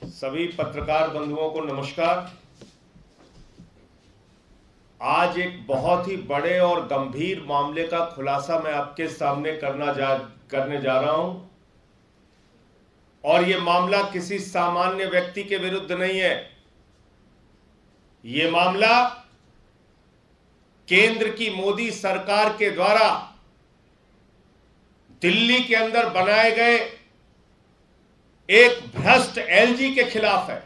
सभी पत्रकार बंधुओं को नमस्कार। आज एक बहुत ही बड़े और गंभीर मामले का खुलासा मैं आपके सामने करने जा रहा हूं और यह मामला किसी सामान्य व्यक्ति के विरुद्ध नहीं है। यह मामला केंद्र की मोदी सरकार के द्वारा दिल्ली के अंदर बनाए गए एक भ्रष्ट एलजी के खिलाफ है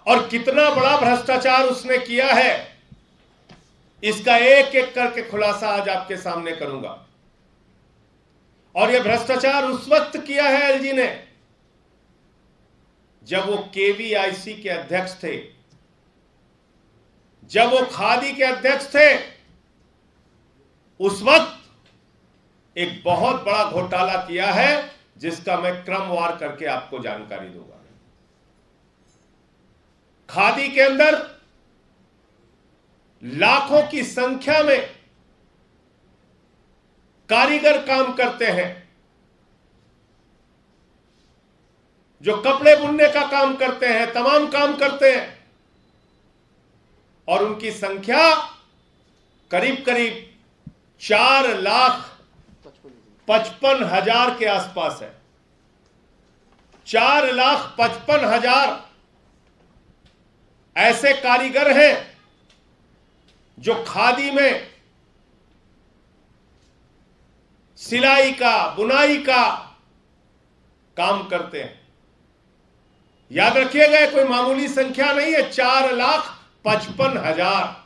और कितना बड़ा भ्रष्टाचार उसने किया है इसका एक एक करके खुलासा आज आपके सामने करूंगा। और यह भ्रष्टाचार उस वक्त किया है एलजी ने जब वो केवीआईसी के अध्यक्ष थे, जब वो खादी के अध्यक्ष थे। उस वक्त एक बहुत बड़ा घोटाला किया है जिसका मैं क्रमवार करके आपको जानकारी दूंगा। खादी के अंदर लाखों की संख्या में कारीगर काम करते हैं जो कपड़े बुनने का काम करते हैं, तमाम काम करते हैं और उनकी संख्या करीब करीब 4,55,000 के आसपास है। 4,55,000 ऐसे कारीगर हैं जो खादी में सिलाई का, बुनाई का काम करते हैं। याद रखिएगा, कोई मामूली संख्या नहीं है, 4,55,000।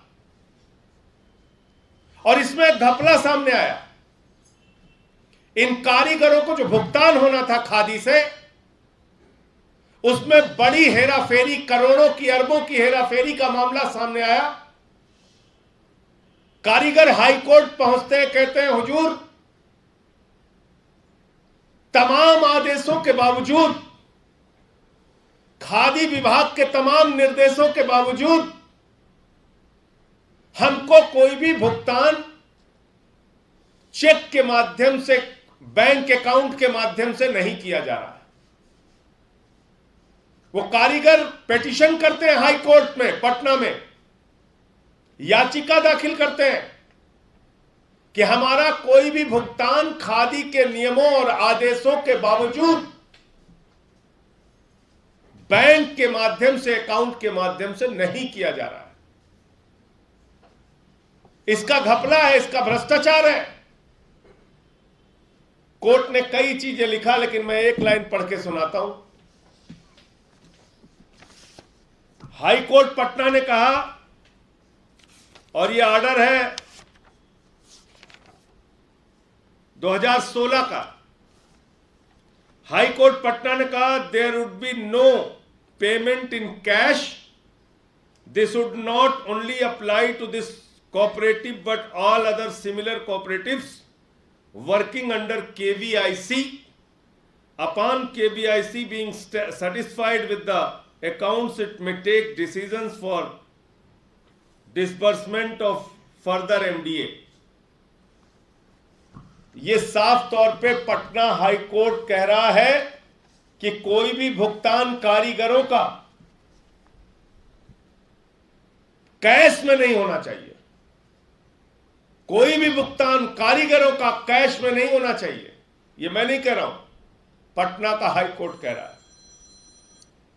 और इसमें घपला सामने आया। इन कारीगरों को जो भुगतान होना था खादी से, उसमें बड़ी हेराफेरी, करोड़ों की, अरबों की हेराफेरी का मामला सामने आया। कारीगर हाईकोर्ट पहुंचते हैं, कहते हैं हुजूर, तमाम आदेशों के बावजूद, खादी विभाग के तमाम निर्देशों के बावजूद हमको कोई भी भुगतान चेक के माध्यम से, बैंक अकाउंट के माध्यम से नहीं किया जा रहा है। वो कारीगर पिटीशन करते हैं हाई कोर्ट में, पटना में याचिका दाखिल करते हैं कि हमारा कोई भी भुगतान खादी के नियमों और आदेशों के बावजूद बैंक के माध्यम से, अकाउंट के माध्यम से नहीं किया जा रहा है। इसका घपला है, इसका भ्रष्टाचार है। कोर्ट ने कई चीजें लिखा, लेकिन मैं एक लाइन पढ़ के सुनाता हूं। हाई कोर्ट पटना ने कहा, और यह ऑर्डर है 2016 का। हाई कोर्ट पटना ने कहा, there would be no payment in cash, this would not only apply to this cooperative but all other similar cooperatives working under KVIC. Upon KVIC being satisfied with the accounts, it may take decisions for disbursement of further MDA. ये साफ तौर पे Patna high court कह रहा है कि कोई भी भुगतान कारीगरों का कैश में नहीं होना चाहिए। कोई भी भुगतान कारीगरों का कैश में नहीं होना चाहिए। यह मैं नहीं कह रहा हूं, पटना का हाई कोर्ट कह रहा है।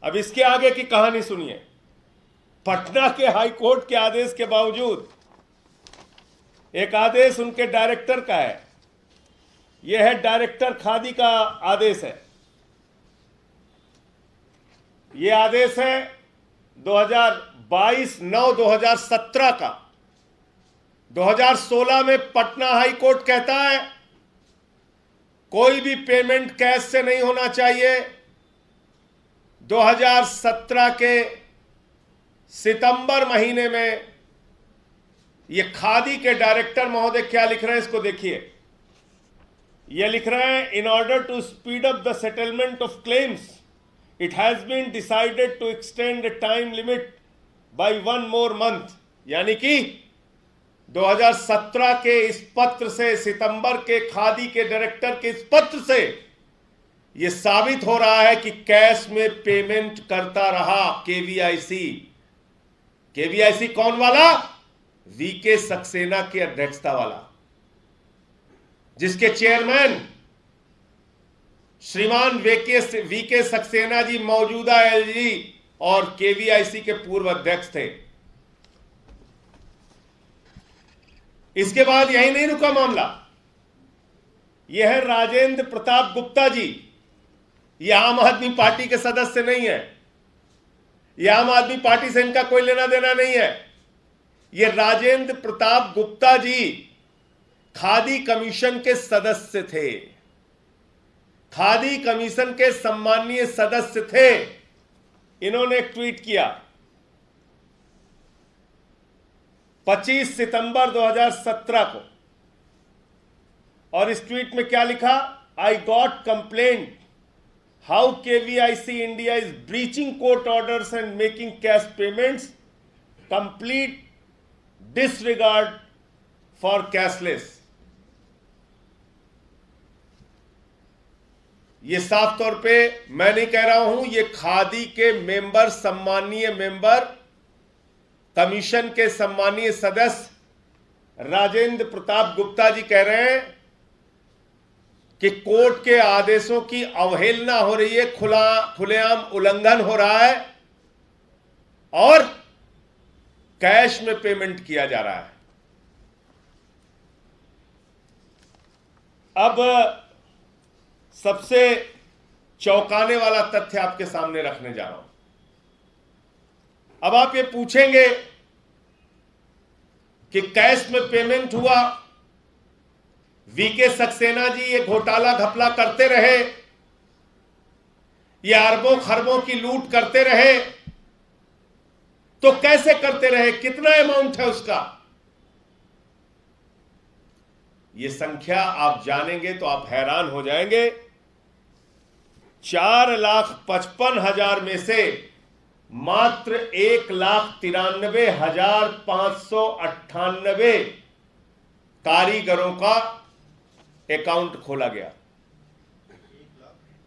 अब इसके आगे की कहानी सुनिए। पटना के हाई कोर्ट के आदेश के बावजूद, एक आदेश उनके डायरेक्टर का है, यह है डायरेक्टर खादी का आदेश है। यह आदेश है 2022/9/2017 का। 2016 में पटना हाई कोर्ट कहता है कोई भी पेमेंट कैश से नहीं होना चाहिए। 2017 के सितंबर महीने में ये खादी के डायरेक्टर महोदय क्या लिख रहे हैं, इसको देखिए। ये लिख रहे हैं, in order to speed up the settlement of claims it has been decided to extend the time limit by 1 more month। यानी कि 2017 के इस पत्र से, सितंबर के खादी के डायरेक्टर के इस पत्र से यह साबित हो रहा है कि कैश में पेमेंट करता रहा केवीआईसी। केवीआईसी कौन वाला? वीके सक्सेना की अध्यक्षता वाला, जिसके चेयरमैन श्रीमान वीके सक्सेना जी मौजूदा एलजी और केवीआईसी के पूर्व अध्यक्ष थे। इसके बाद यही नहीं रुका मामला। यह है राजेंद्र प्रताप गुप्ता जी। यह आम आदमी पार्टी के सदस्य नहीं है, यह आम आदमी पार्टी से इनका कोई लेना देना नहीं है। यह राजेंद्र प्रताप गुप्ता जी खादी कमीशन के सदस्य थे, खादी कमीशन के सम्माननीय सदस्य थे। इन्होंने एक ट्वीट किया 25 सितंबर 2017 को, और इस ट्वीट में क्या लिखा? I got complaint how KVIC India is breaching court orders and making cash payments, complete disregard for cashless. ये साफ तौर पे मैं नहीं कह रहा हूं, ये खादी के मेंबर, सम्मानीय मेंबर, कमीशन के सम्मानीय सदस्य राजेंद्र प्रताप गुप्ता जी कह रहे हैं कि कोर्ट के आदेशों की अवहेलना हो रही है, खुलेआम उल्लंघन हो रहा है और कैश में पेमेंट किया जा रहा है। अब सबसे चौंकाने वाला तथ्य आपके सामने रखने जा रहा हूं। अब आप ये पूछेंगे कि कैश में पेमेंट हुआ, वीके सक्सेना जी ये घोटाला घपला करते रहे, ये अरबों खरबों की लूट करते रहे, तो कैसे करते रहे? कितना अमाउंट है उसका? ये संख्या आप जानेंगे तो आप हैरान हो जाएंगे। 4,55,000 में से मात्र 1,93,598 कारीगरों का अकाउंट खोला गया।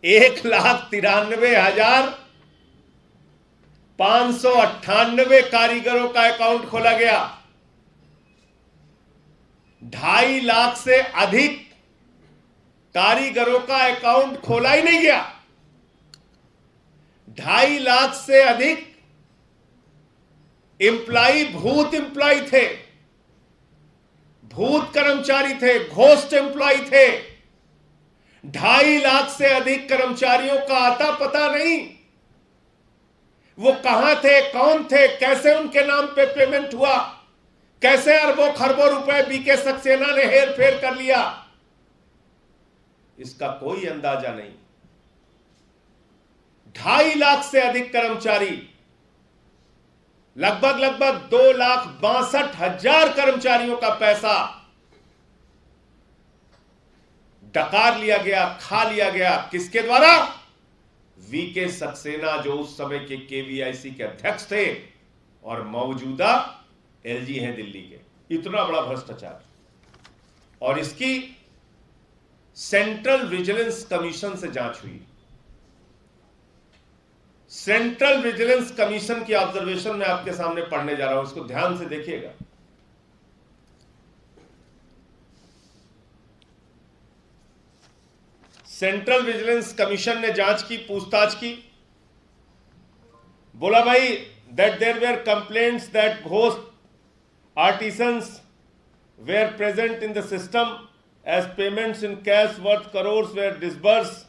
1,93,598 कारीगरों का अकाउंट खोला गया। 2.5 लाख से अधिक कारीगरों का अकाउंट खोला ही नहीं गया। 2.5 लाख से अधिक एम्प्लॉई भूत एम्प्लॉई थे, भूत कर्मचारी थे, घोस्ट एम्प्लॉय थे। 2.5 लाख से अधिक कर्मचारियों का आता पता नहीं, वो कहां थे, कौन थे, कैसे उनके नाम पे पेमेंट हुआ, कैसे अरबों खरबों रुपए वीके सक्सेना ने हेर फेर कर लिया, इसका कोई अंदाजा नहीं। 2.5 लाख से अधिक कर्मचारी, लगभग 2,62,000 कर्मचारियों का पैसा डकार लिया गया, खा लिया गया। किसके द्वारा? वीके सक्सेना, जो उस समय के केवीआईसी के अध्यक्ष थे और मौजूदा एलजी हैं दिल्ली के। इतना बड़ा भ्रष्टाचार, और इसकी सेंट्रल विजिलेंस कमीशन से जांच हुई। सेंट्रल विजिलेंस कमीशन की ऑब्जर्वेशन मैं आपके सामने पढ़ने जा रहा हूं, इसको ध्यान से देखिएगा। सेंट्रल विजिलेंस कमीशन ने जांच की, पूछताछ की। बोला भाई that there were complaints that ghost artisans were present in the system as payments in cash worth crores were disbursed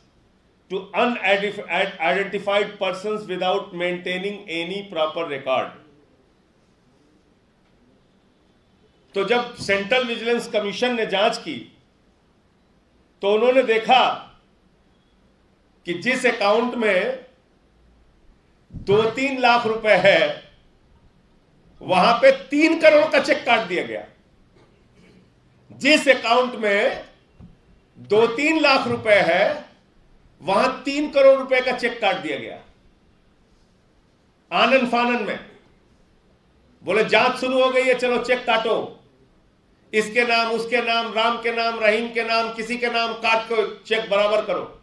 to unidentified persons without maintaining any proper record। तो जब central vigilance commission ने जांच की तो उन्होंने देखा कि जिस अकाउंट में 2-3 लाख रुपए है, वहां पे 3 करोड़ का चेक काट दिया गया। जिस अकाउंट में 2-3 लाख रुपए है, वहां 3 करोड़ रुपए का चेक काट दिया गया आनन फानन में। बोले जांच शुरू हो गई है, चलो चेक काटो, इसके नाम, उसके नाम, राम के नाम, रहीम के नाम, किसी के नाम काट को चेक बराबर करो।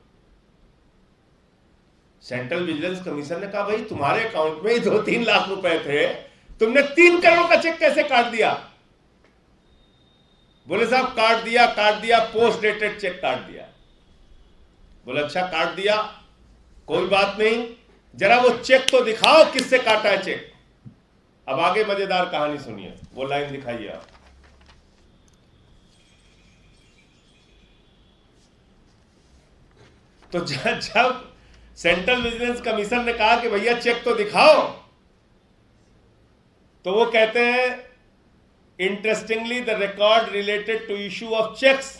सेंट्रल विजिलेंस कमीशन ने कहा भाई तुम्हारे अकाउंट में 2-3 लाख रुपए थे, तुमने 3 करोड़ का चेक कैसे काट दिया? बोले साहब काट दिया, पोस्ट डेटेड चेक काट दिया। बोले अच्छा काट दिया, कोई बात नहीं, जरा वो चेक तो दिखाओ किससे काटा है चेक। अब आगे मजेदार कहानी सुनिए, वो लाइन दिखाइए आप। तो जब सेंट्रल विजिलेंस कमीशन ने कहा कि भैया चेक तो दिखाओ, तो वो कहते हैं interestingly the record related to issue of cheques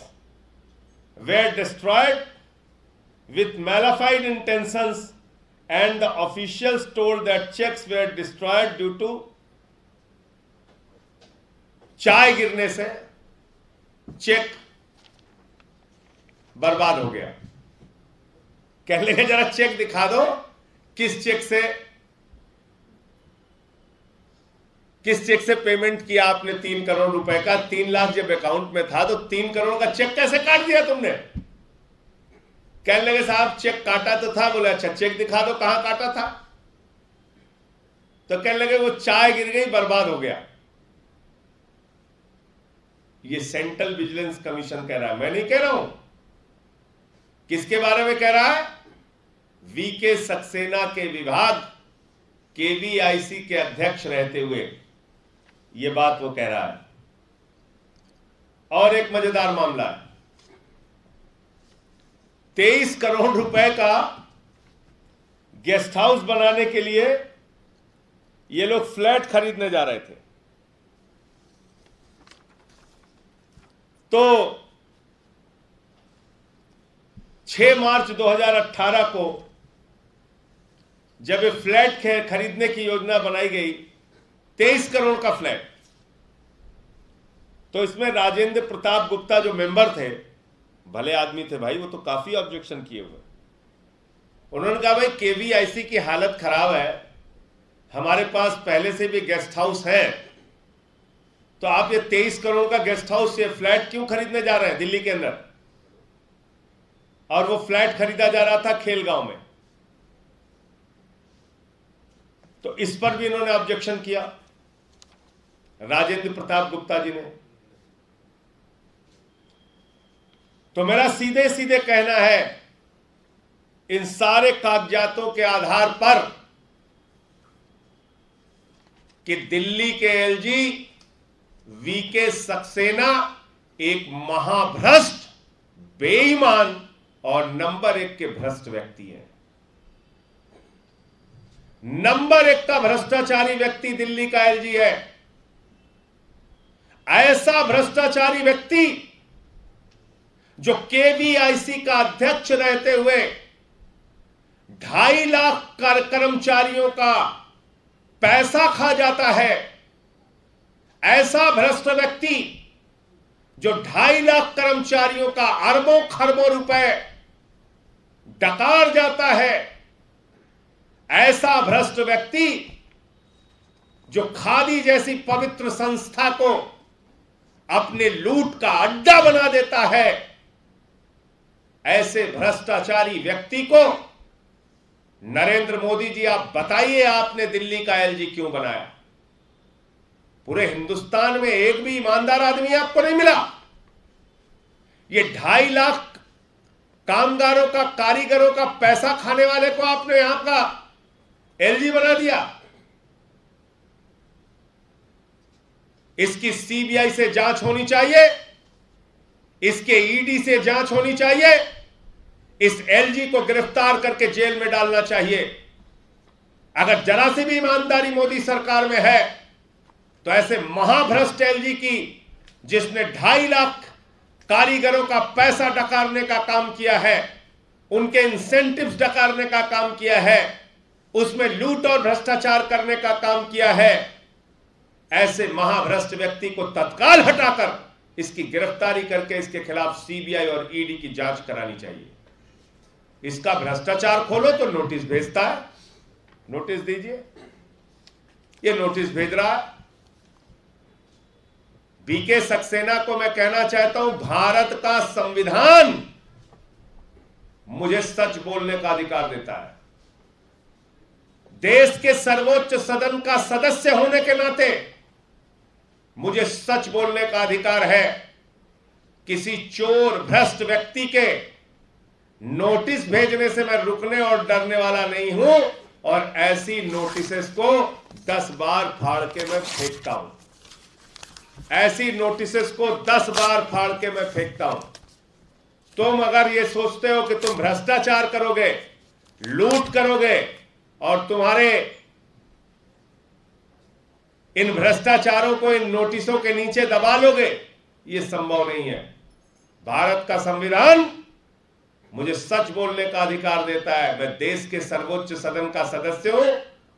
were destroyed with malified intentions and the officials told that checks were destroyed due to चाय गिरने से चेक बर्बाद हो गया। कहने लगे जरा चेक दिखा दो, किस चेक से पेमेंट किया आपने 3 करोड़ रुपए का। 3 लाख जब अकाउंट में था तो 3 करोड़ का चेक कैसे काट दिया तुमने? कहने लगे साहब चेक काटा तो था। बोले अच्छा चेक दिखा दो कहां काटा था। तो कहने लगे वो चाय गिर गई, बर्बाद हो गया। ये सेंट्रल विजिलेंस कमीशन कह रहा है, मैं नहीं कह रहा हूं। किसके बारे में कह रहा है? वीके सक्सेना के विभाग केवीआईसी के अध्यक्ष रहते हुए ये बात वो कह रहा है। और एक मजेदार मामला है, 23 करोड़ रुपए का गेस्ट हाउस बनाने के लिए ये लोग फ्लैट खरीदने जा रहे थे। तो 6 मार्च 2018 को जब ये फ्लैट खरीदने की योजना बनाई गई, 23 करोड़ का फ्लैट, तो इसमें राजेंद्र प्रताप गुप्ता जो मेंबर थे, भले आदमी थे भाई, वो तो काफी ऑब्जेक्शन किए हुए। उन्होंने कहा भाई केवीआईसी की हालत खराब है, हमारे पास पहले से भी गेस्ट हाउस है, तो आप ये 23 करोड़ का गेस्ट हाउस ये फ्लैट क्यों खरीदने जा रहे हैं दिल्ली के अंदर? और वो फ्लैट खरीदा जा रहा था खेलगांव में। तो इस पर भी इन्होंने ऑब्जेक्शन किया, राजेंद्र प्रताप गुप्ता जी ने। तो मेरा सीधे सीधे कहना है, इन सारे कागजातों के आधार पर कि दिल्ली के एलजी वीके सक्सेना एक महाभ्रष्ट, बेईमान और नंबर 1 के भ्रष्ट व्यक्ति है। नंबर 1 का भ्रष्टाचारी व्यक्ति दिल्ली का एलजी है। ऐसा भ्रष्टाचारी व्यक्ति जो केवीआईसी का अध्यक्ष रहते हुए 2.5 लाख कर्मचारियों का पैसा खा जाता है। ऐसा भ्रष्ट व्यक्ति जो 2.5 लाख कर्मचारियों का अरबों खरबों रुपए डकार जाता है। ऐसा भ्रष्ट व्यक्ति जो खादी जैसी पवित्र संस्था को अपने लूट का अड्डा बना देता है। ऐसे भ्रष्टाचारी व्यक्ति को नरेंद्र मोदी जी आप बताइए, आपने दिल्ली का एलजी क्यों बनाया? पूरे हिंदुस्तान में एक भी ईमानदार आदमी आपको नहीं मिला। ये 2.5 लाख कामगारों का, कारीगरों का पैसा खाने वाले को आपने यहां का एलजी बना दिया। इसकी सीबीआई से जांच होनी चाहिए, इसके ईडी से जांच होनी चाहिए, इस एलजी को गिरफ्तार करके जेल में डालना चाहिए। अगर जरा सी भी ईमानदारी मोदी सरकार में है तो ऐसे महाभ्रष्ट एलजी की, जिसने 2.5 लाख कारीगरों का पैसा डकारने का काम किया है, उनके इंसेंटिव्स डकारने का काम किया है, उसमें लूट और भ्रष्टाचार करने का काम किया है, ऐसे महाभ्रष्ट व्यक्ति को तत्काल हटाकर इसकी गिरफ्तारी करके इसके खिलाफ सीबीआई और ईडी की जांच करानी चाहिए। इसका भ्रष्टाचार खोलो तो नोटिस भेजता है, नोटिस दीजिए। ये नोटिस भेज रहा है। वीके सक्सेना को मैं कहना चाहता हूं, भारत का संविधान मुझे सच बोलने का अधिकार देता है। देश के सर्वोच्च सदन का सदस्य होने के नाते मुझे सच बोलने का अधिकार है। किसी चोर भ्रष्ट व्यक्ति के नोटिस भेजने से मैं रुकने और डरने वाला नहीं हूं, और ऐसी नोटिसेस को 10 बार फाड़ के मैं फेंकता हूं। ऐसी नोटिसेस को 10 बार फाड़ के मैं फेंकता हूं। तुम अगर ये सोचते हो कि तुम भ्रष्टाचार करोगे, लूट करोगे और तुम्हारे इन भ्रष्टाचारों को इन नोटिसों के नीचे दबा लोगे, ये संभव नहीं है। भारत का संविधान मुझे सच बोलने का अधिकार देता है। मैं देश के सर्वोच्च सदन का सदस्य हूं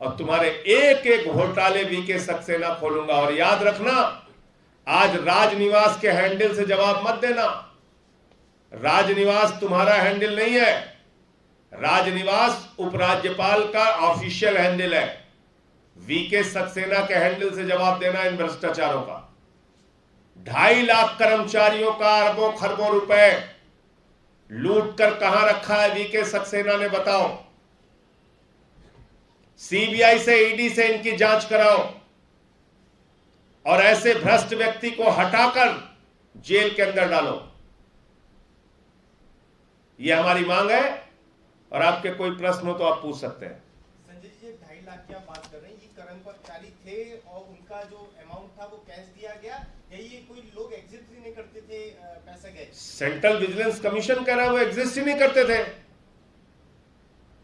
और तुम्हारे एक एक घोटाले वीके सक्सेना खोलूंगा। और याद रखना, आज राजनिवास के हैंडल से जवाब मत देना। राजनिवास तुम्हारा हैंडल नहीं है। राजनिवास उपराज्यपाल का ऑफिशियल हैंडल है। वीके सक्सेना के हैंडल से जवाब देना इन भ्रष्टाचारों का। 2.5 लाख कर्मचारियों का अरबों खरबों रुपए लूट कर कहां रखा है वीके सक्सेना ने, बताओ। सीबीआई से, ईडी से इनकी जांच कराओ और ऐसे भ्रष्ट व्यक्ति को हटाकर जेल के अंदर डालो। यह हमारी मांग है और आपके कोई प्रश्न हो तो आप पूछ सकते हैं। संजय जी, 2.5 लाख की आप बात कर रहे हैं, ये कर्मचारी थे और उनका जो अमाउंट था वो कैश दिया गया, या ये कोई लोग एग्जिट ही नहीं करते थे, पैसा गए? सेंट्रल विजिलेंस कमीशन कह रहा है वो एग्जिस्ट ही नहीं करते थे।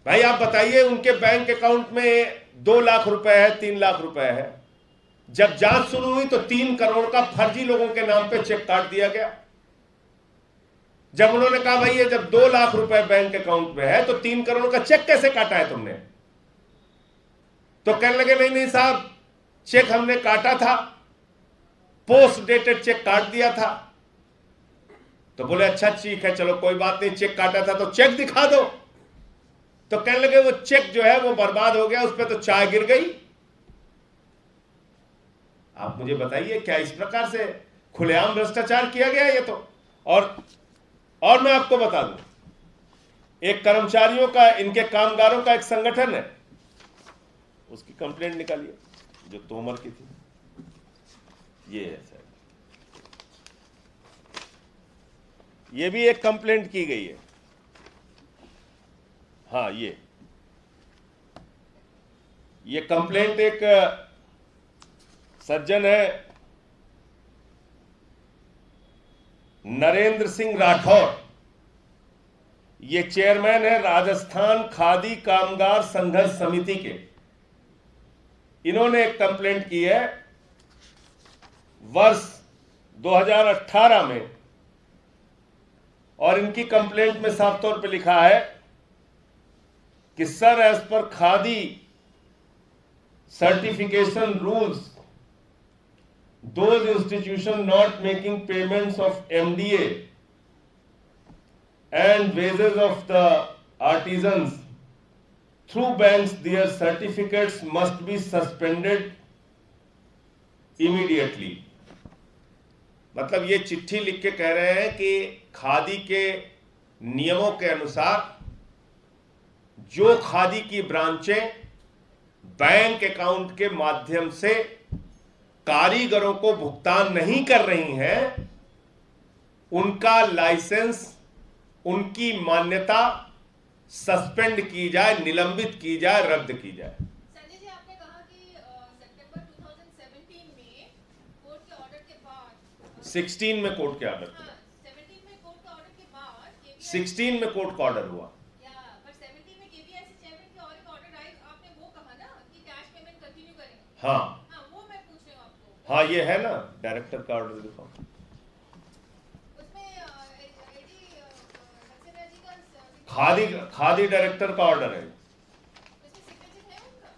भाई आप बताइए, उनके बैंक अकाउंट में 2 लाख रुपए है, 3 लाख रुपए है। जब जांच शुरू हुई तो 3 करोड़ का फर्जी लोगों के नाम पे चेक काट दिया गया। जब उन्होंने कहा भाई ये जब 2 लाख रुपए बैंक अकाउंट में है तो 3 करोड़ का चेक कैसे काटा है तुमने, तो कहने लगे नहीं नहीं साहब, चेक हमने काटा था, पोस्ट डेटेड चेक काट दिया था। तो बोले अच्छा ठीक है, चलो कोई बात नहीं, चेक काटा था तो चेक दिखा दो। तो कहने लगे वो चेक जो है वो बर्बाद हो गया, उस पर तो चाय गिर गई। आप मुझे बताइए, क्या इस प्रकार से खुलेआम भ्रष्टाचार किया गया ये तो। और मैं आपको बता दूं, एक कर्मचारियों का, इनके कामगारों का एक संगठन है, उसकी कंप्लेंट निकालिए जो तोमर की थी। ये है सर, ये भी एक कंप्लेंट की गई है। हाँ, ये कंप्लेंट एक सज्जन है नरेंद्र सिंह राठौर, ये चेयरमैन है राजस्थान खादी कामगार संघर्ष समिति के। इन्होंने एक कंप्लेंट की है वर्ष 2018 में, और इनकी कंप्लेंट में साफ तौर पे लिखा है कि सर, एज पर khadi certification rules, those institutions not making payments of MDA and wages of the artisans through banks, their certificates must be suspended immediately। मतलब ये चिट्ठी लिख के कह रहे हैं कि खादी के नियमों के अनुसार जो खादी की ब्रांचें बैंक अकाउंट के माध्यम से कारीगरों को भुगतान नहीं कर रही हैं, उनका लाइसेंस, उनकी मान्यता सस्पेंड की जाए, निलंबित की जाए, रद्द की जाए। संजय जी, आपने कहा कि सितंबर 2017 में कोर्ट के ऑर्डर के बाद 16 में कोर्ट के ऑर्डर, 17 में कोर्ट का ऑर्डर के बाद 16 में कोर्ट का ऑर्डर हुआ, पर 17 में केवीआईसी चेयरमैन के और एक ऑर्डर आए, आपने वो कहा ना कि कैश पेमेंट कंटिन्यू करें। हाँ वो मैं पूछ रही हूँ आपको। हाँ, ये है ना डायरेक्टर का ऑर्डर, दिखाओ। उसमें एडी सक्सेना जी का खादी डायरेक्टर का ऑर्डर है। उसमें सिग्नेचर है उनका?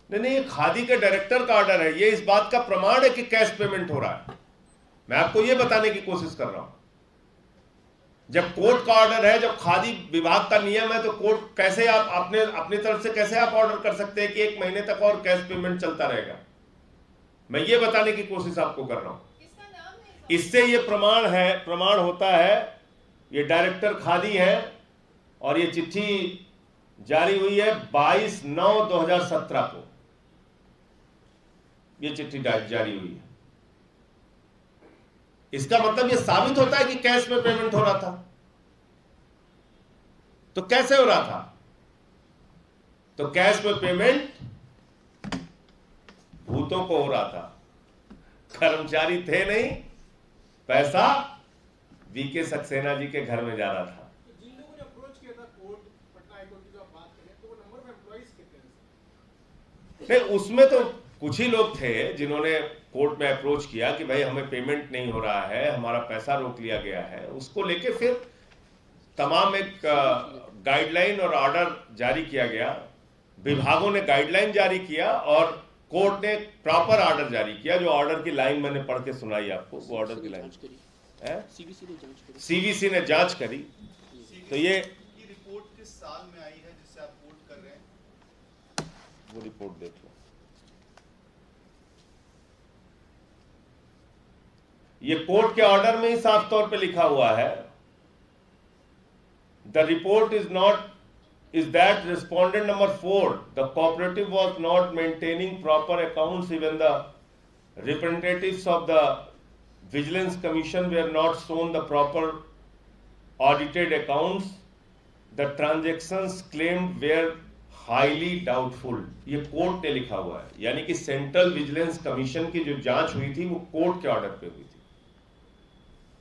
नहीं, ये खादी के डायरेक्टर का ऑर्डर है। ये इस बात का प्रमाण है कि कैश पेमेंट हो रहा है। मैं आपको ये बताने की कोशिश कर रहा हूं, जब कोर्ट का ऑर्डर है, जब खादी विभाग का नियम है, तो कोर्ट कैसे आप अपनी तरफ से कैसे आप ऑर्डर कर सकते हैं कि 1 महीने तक और कैश पेमेंट चलता रहेगा। मैं ये बताने की कोशिश आपको कर रहा हूं। किसका नाम है? इससे ये प्रमाण होता है, ये डायरेक्टर खादी है और ये चिट्ठी जारी हुई है 22/9/2017 को ये चिट्ठी जारी हुई है। इसका मतलब ये साबित होता है कि कैश में पेमेंट हो रहा था। तो कैसे हो रहा था? तो कैश में पेमेंट भूतों को हो रहा था, कर्मचारी थे नहीं, पैसा वीके सक्सेना जी के घर में जा रहा था। जिन लोगों ने अप्रोच किया था कोर्ट, पटना हाई कोर्ट की जो आप बात करें, तो वो नंबर ऑफ एम्प्लॉइज कितने हैं? नहीं, उसमें तो कुछ ही लोग थे जिन्होंने कोर्ट में अप्रोच किया कि भाई हमें पेमेंट नहीं हो रहा है, हमारा पैसा रोक लिया गया है। उसको लेके फिर तमाम एक गाइडलाइन और ऑर्डर जारी किया गया, विभागों ने गाइडलाइन जारी किया और कोर्ट ने प्रॉपर ऑर्डर जारी किया। जो ऑर्डर की लाइन मैंने पढ़ के सुनाई आपको, वो ऑर्डर की लाइन है, सीवीसी ने जांच करी। तो ये रिपोर्ट किस साल में आई है जिससे आप कोट कर रहे हैं? वो रिपोर्ट देख लो। ये कोर्ट के ऑर्डर में ही साफ तौर पे लिखा हुआ है, the report is that respondent number 4, the cooperative was not maintaining proper accounts. Even the representatives of the Vigilance Commission were not shown the proper audited accounts. The transactions claimed were highly doubtful. ये court ने लिखा हुआ है, यानी कि central vigilance commission की जो जांच हुई थी वो कोर्ट के ऑर्डर पे हुई थी।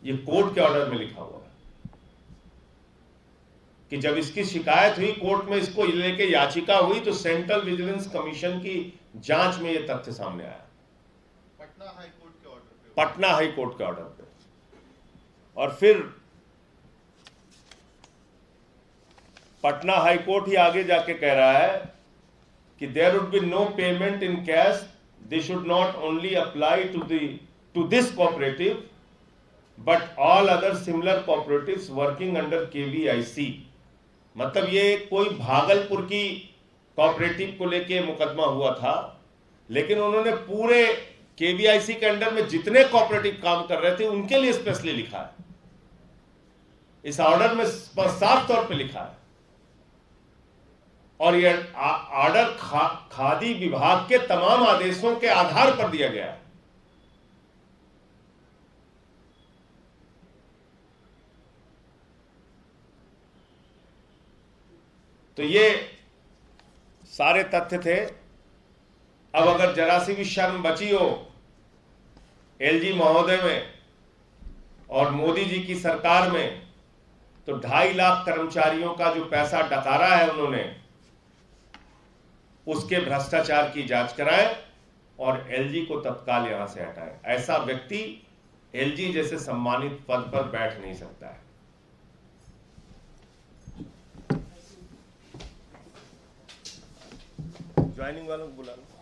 ये कोर्ट के ऑर्डर में लिखा हुआ है कि जब इसकी शिकायत हुई कोर्ट में, इसको लेके याचिका हुई, तो सेंट्रल विजिलेंस कमीशन की जांच में यह तथ्य सामने आया, पटना हाई कोर्ट के ऑर्डर पे। पटना हाई कोर्ट के ऑर्डर पे। और फिर पटना हाई कोर्ट ही आगे जाके कह रहा है कि there would be no payment in cash, this should not only apply to this cooperative but all other similar cooperatives working under KVIC. मतलब ये कोई भागलपुर की कोऑपरेटिव को लेके मुकदमा हुआ था, लेकिन उन्होंने पूरे केवीआईसी के अंडर में जितने कोऑपरेटिव काम कर रहे थे उनके लिए स्पेशली लिखा है। इस ऑर्डर में साफ तौर पे लिखा है। और ये ऑर्डर खादी विभाग के तमाम आदेशों के आधार पर दिया गया है। तो ये सारे तथ्य थे। अब अगर जरा सी भी शर्म बची हो एलजी महोदय में और मोदी जी की सरकार में, तो 2.5 लाख कर्मचारियों का जो पैसा डकारा है उन्होंने, उसके भ्रष्टाचार की जांच कराए और एलजी को तत्काल यहां से हटाए। ऐसा व्यक्ति एलजी जैसे सम्मानित पद पर बैठ नहीं सकता है। ज्वाइनिंग वालों को बुला लो।